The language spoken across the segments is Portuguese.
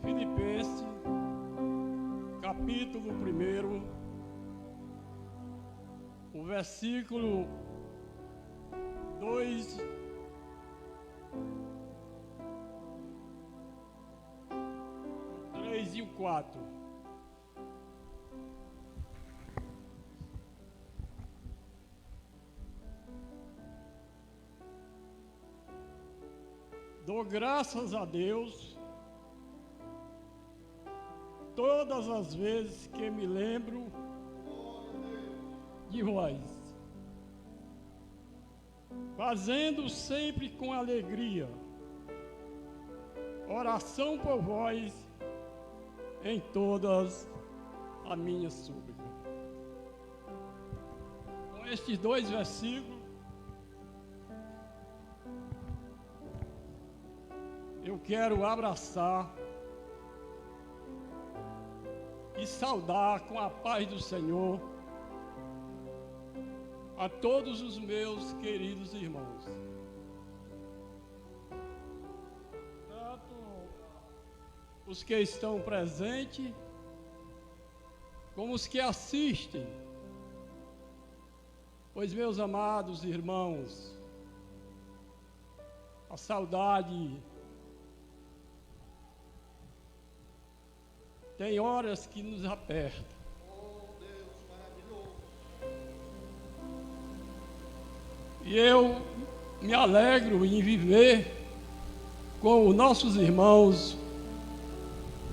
Filipenses, capítulo 1, o versículo 2, 3 e o 4. Dou graças a Deus todas as vezes que me lembro de vós, fazendo sempre com alegria oração por vós em todas as minhas súplicas. Com estes dois versículos, eu quero abraçar e saudar com a paz do Senhor a todos os meus queridos irmãos, tanto os que estão presentes, como os que assistem, pois, meus amados irmãos, a saudade tem horas que nos aperta. E eu me alegro em viver com os nossos irmãos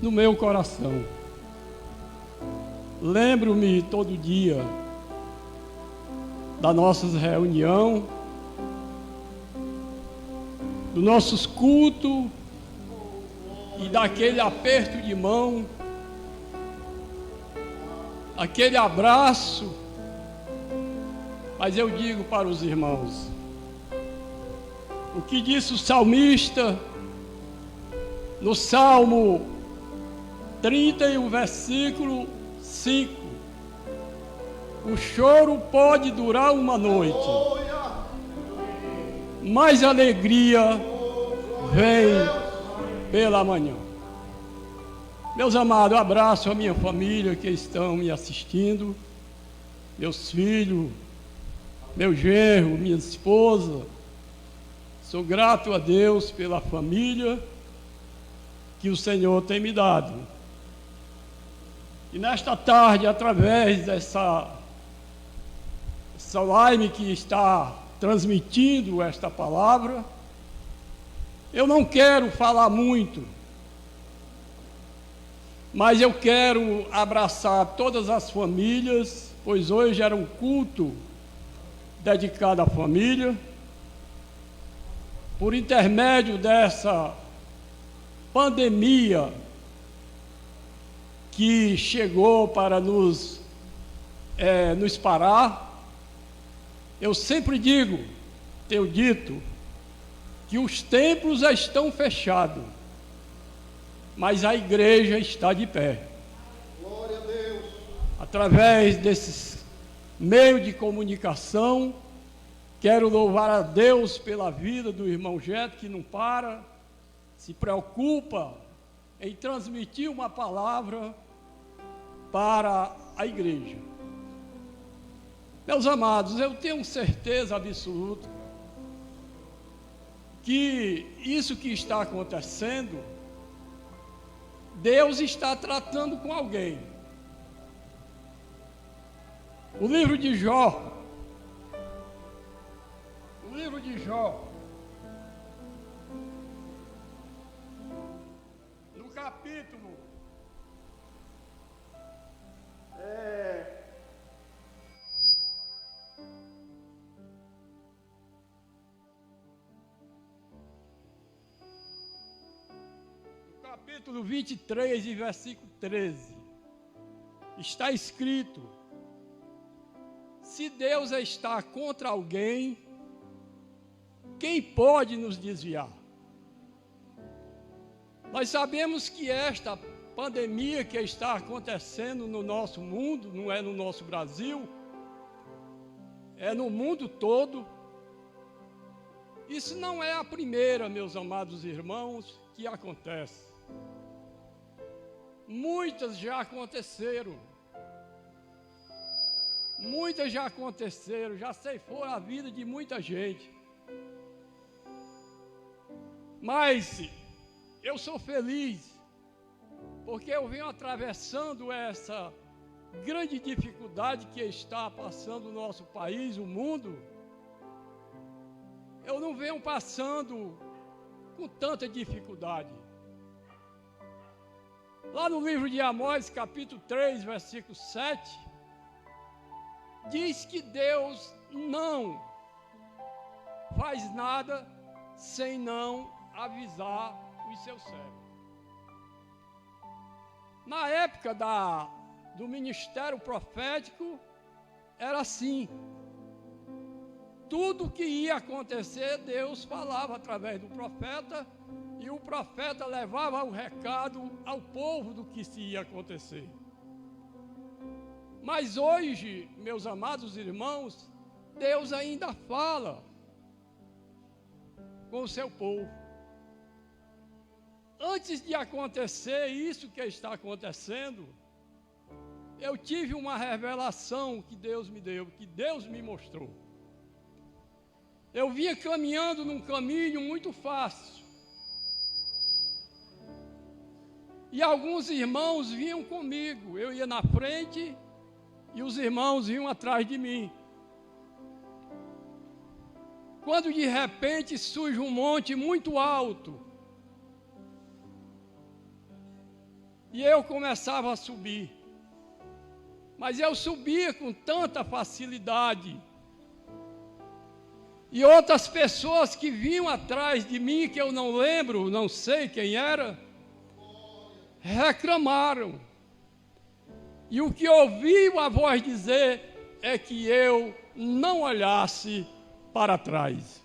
no meu coração. Lembro-me todo dia da nossa reunião, dos nossos cultos e daquele aperto de mão, aquele abraço. Mas eu digo para os irmãos, o que disse o salmista no Salmo 30 e o versículo 5: o choro pode durar uma noite, mas a alegria vem pela manhã. Meus amados, abraço a minha família que estão me assistindo, meus filhos, meu genro, minha esposa. Sou grato a Deus pela família que o Senhor tem me dado. E nesta tarde, através dessa live que está transmitindo esta palavra, eu não quero falar muito, mas eu quero abraçar todas as famílias, pois hoje era um culto dedicado à família. Por intermédio dessa pandemia que chegou para nos parar, eu sempre tenho dito, que os templos já estão fechados, mas a igreja está de pé. Glória a Deus. Através desses meios de comunicação, quero louvar a Deus pela vida do irmão Jeto, que não para, se preocupa em transmitir uma palavra para a igreja. Meus amados, eu tenho certeza absoluta que isso que está acontecendo, Deus está tratando com alguém. O livro de Jó, no capítulo capítulo 23 e versículo 13, está escrito: se Deus está contra alguém, quem pode nos desviar? Nós sabemos que esta pandemia que está acontecendo no nosso mundo, não é no nosso Brasil, é no mundo todo. Isso não é a primeira, meus amados irmãos, que acontece. muitas já aconteceram. Muitas já aconteceram, já ceifaram a vida de muita gente. Mas eu sou feliz, porque eu venho atravessando essa grande dificuldade que está passando o nosso país, o mundo. Eu não venho passando com tanta dificuldade. Lá no livro de Amós, capítulo 3, versículo 7, diz que Deus não faz nada sem não avisar os seus servos. Na época do ministério profético, era assim. Tudo que ia acontecer, Deus falava através do profeta, e o profeta levava o recado ao povo do que se ia acontecer. Mas hoje, meus amados irmãos, Deus ainda fala com o seu povo. Antes de acontecer isso que está acontecendo, eu tive uma revelação que Deus me deu, que Deus me mostrou. Eu vinha caminhando num caminho muito fácil. E alguns irmãos vinham comigo. Eu ia na frente e os irmãos vinham atrás de mim. Quando de repente surge um monte muito alto, e eu começava a subir, mas eu subia com tanta facilidade, e outras pessoas que vinham atrás de mim, que eu não lembro, não sei quem era, reclamaram. E o que ouviu a voz dizer é que eu não olhasse para trás.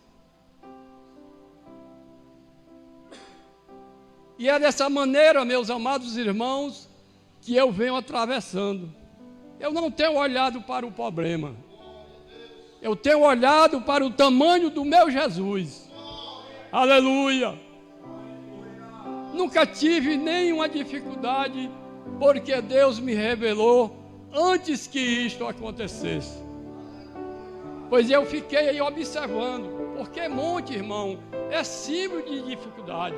E é dessa maneira, meus amados irmãos, que eu venho atravessando. Eu não tenho olhado para o problema. Eu tenho olhado para o tamanho do meu Jesus. Aleluia! Nunca tive nenhuma dificuldade, porque Deus me revelou antes que isto acontecesse. Pois eu fiquei aí observando, porque monte, irmão, é símbolo de dificuldade.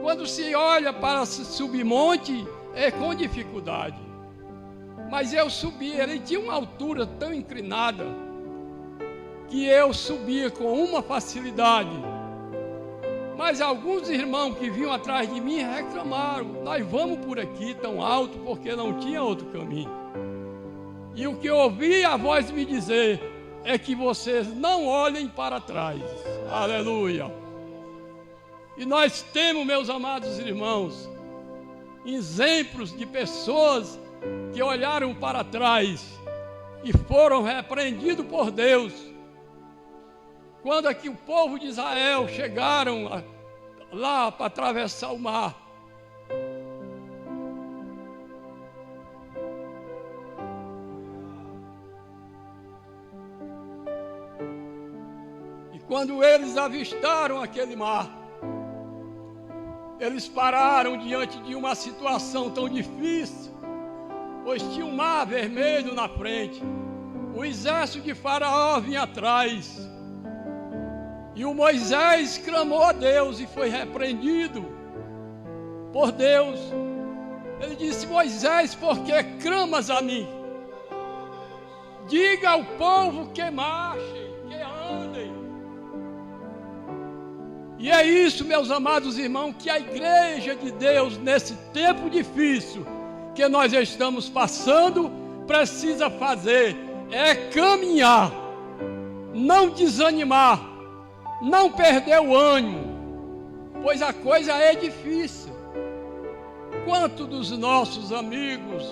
Quando se olha para subir monte, é com dificuldade. Mas eu subi, ele tinha uma altura tão inclinada, que eu subia com uma facilidade. Mas alguns irmãos que vinham atrás de mim reclamaram: nós vamos por aqui tão alto, porque não tinha outro caminho. E o que eu ouvi a voz me dizer é que vocês não olhem para trás. Aleluia! E nós temos, meus amados irmãos, exemplos de pessoas que olharam para trás e foram repreendidos por Deus. Quando aqui o povo de Israel chegaram lá para atravessar o mar, e quando eles avistaram aquele mar, eles pararam diante de uma situação tão difícil, pois tinha um mar vermelho na frente, o exército de Faraó vinha atrás. E o Moisés clamou a Deus e foi repreendido por Deus. Ele disse: Moisés, por que clamas a mim? Diga ao povo que marchem, que andem. E é isso, meus amados irmãos, que a igreja de Deus, nesse tempo difícil que nós estamos passando, precisa fazer: é caminhar, não desanimar, não perder o ânimo, pois a coisa é difícil. Quantos dos nossos amigos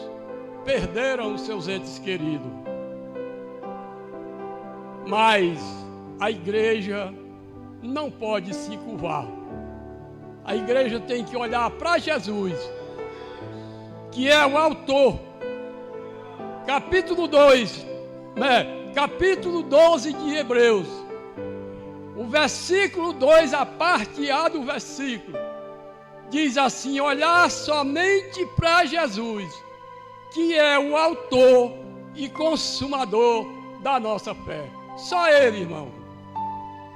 perderam os seus entes queridos? Mas a igreja não pode se curvar. A igreja tem que olhar para Jesus, que é o autor. Capítulo 2, capítulo 12 de Hebreus, o versículo 2, a parte A do versículo, diz assim: olhar somente para Jesus, que é o autor e consumador da nossa fé. Só Ele, irmão.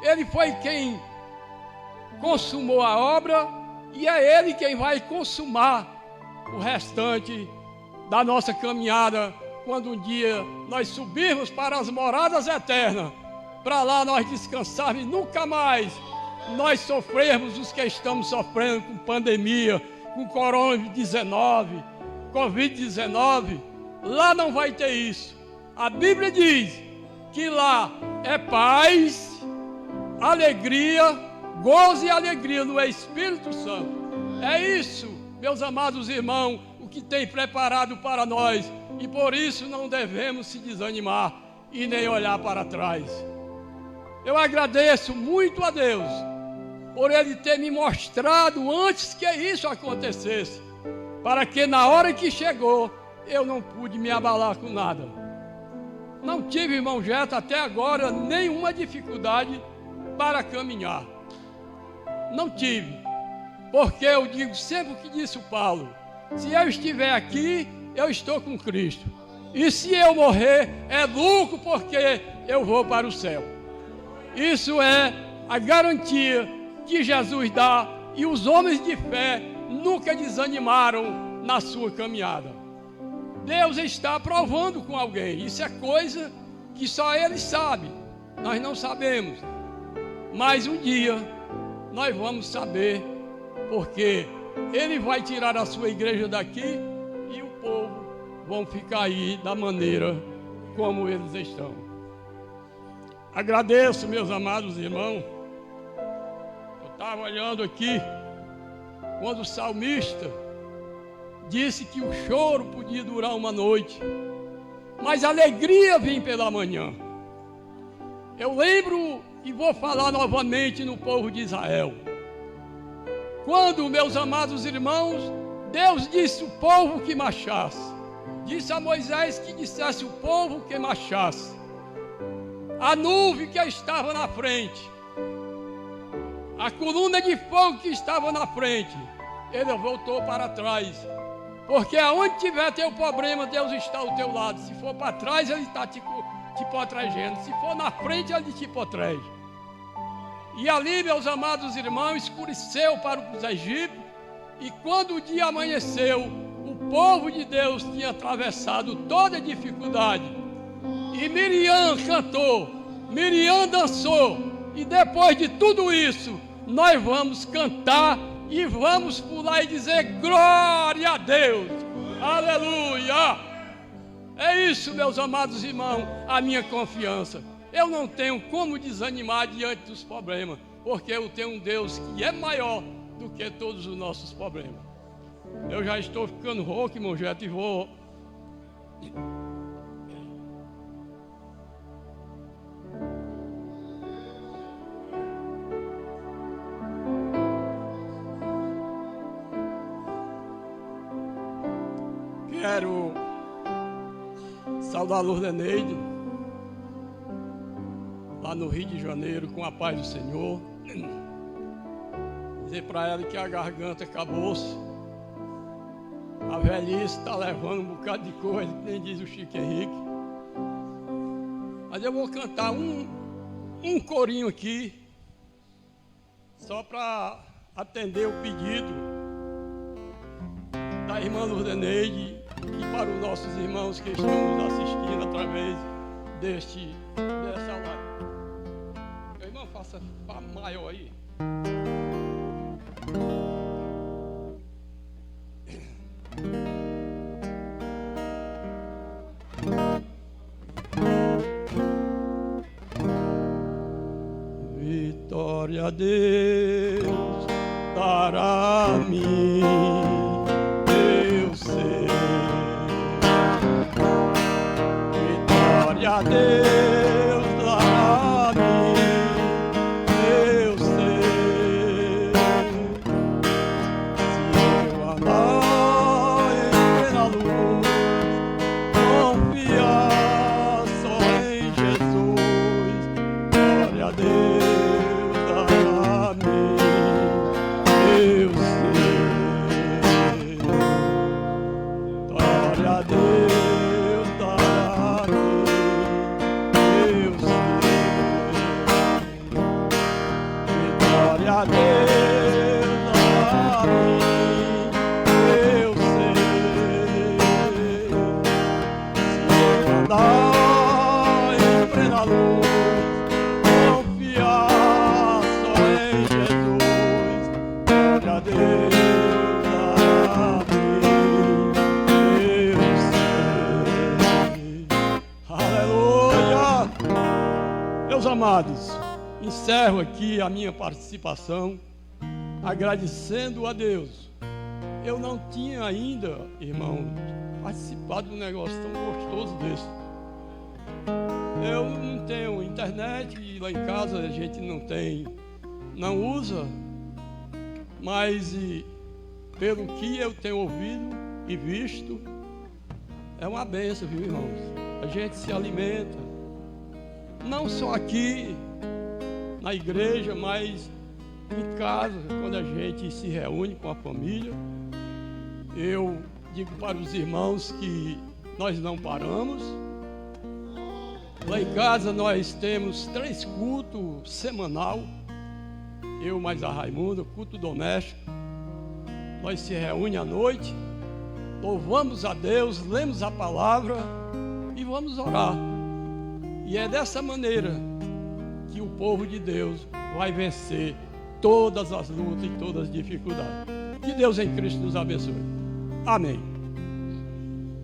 Ele foi quem consumou a obra e é Ele quem vai consumar o restante da nossa caminhada, quando um dia nós subirmos para as moradas eternas, para lá nós descansarmos e nunca mais nós sofrermos os que estamos sofrendo com pandemia, com Covid-19. Lá não vai ter isso. A Bíblia diz que lá é paz, alegria, gozo e alegria no Espírito Santo. É isso, meus amados irmãos, o que tem preparado para nós, e por isso não devemos se desanimar e nem olhar para trás. Eu agradeço muito a Deus por Ele ter me mostrado antes que isso acontecesse, para que na hora que chegou, eu não pude me abalar com nada. Não tive, irmão Jeto, até agora, nenhuma dificuldade para caminhar. Não tive, porque eu digo sempre o que disse o Paulo: se eu estiver aqui, eu estou com Cristo. E se eu morrer, é lucro, porque eu vou para o céu. Isso é a garantia que Jesus dá, e os homens de fé nunca desanimaram na sua caminhada. Deus está provando com alguém. Isso é coisa que só Ele sabe. Nós não sabemos. Mas um dia nós vamos saber, porque Ele vai tirar a sua igreja daqui e o povo vão ficar aí da maneira como eles estão. Agradeço, meus amados irmãos. Eu estava olhando aqui, quando o salmista disse que o choro podia durar uma noite, mas a alegria vem pela manhã. Eu lembro e vou falar novamente no povo de Israel. Quando, meus amados irmãos, Deus disse o povo que marchasse, disse a Moisés que dissesse o povo que marchasse, a nuvem que estava na frente, a coluna de fogo que estava na frente, ele voltou para trás. Porque aonde tiver teu problema, Deus está ao teu lado. Se for para trás, Ele está te protegendo. Se for na frente, Ele te protege. E ali, meus amados irmãos, escureceu para os egípcios. E quando o dia amanheceu, o povo de Deus tinha atravessado toda a dificuldade. E Miriam cantou, Miriam dançou. E depois de tudo isso, nós vamos cantar e vamos pular e dizer glória a Deus, aleluia. É isso, meus amados irmãos, a minha confiança. Eu não tenho como desanimar diante dos problemas, porque eu tenho um Deus que é maior do que todos os nossos problemas. Eu já estou ficando rouco, irmão Jeto, e vou... Quero saudar a Lourdeneide, lá no Rio de Janeiro, com a paz do Senhor. Dizer para ela que a garganta acabou-se. A velhice está levando um bocado de coisa, que nem diz o Chico Henrique. Mas eu vou cantar um corinho aqui, só para atender o pedido da irmã Lourdeneide e para os nossos irmãos que estão nos assistindo através dessa live. Meu irmão, faça maior aí. Vitória a Deus dará a mim, eu sei. Vitória a Deus dará a mim, eu sei. Se eu andar em plena luz, confiar só em Jesus. Glória a Deus dará a mim, eu sei. a Deus, eu sei. Aleluia! Meus amados, encerro aqui a minha participação agradecendo a Deus. Eu não tinha ainda, irmão, participado de um negócio tão gostoso desse. Eu não tenho internet e lá em casa a gente não usa, mas pelo que eu tenho ouvido e visto, é uma bênção, viu, irmãos? A gente se alimenta, não só aqui na igreja, mas em casa, quando a gente se reúne com a família. Eu digo para os irmãos que nós não paramos. Lá em casa nós temos 3 cultos semanal. Eu mais a Raimunda, culto doméstico. Nós se reúne à noite, louvamos a Deus, lemos a palavra e vamos orar. E é dessa maneira que o povo de Deus vai vencer todas as lutas e todas as dificuldades. Que Deus em Cristo nos abençoe. Amém.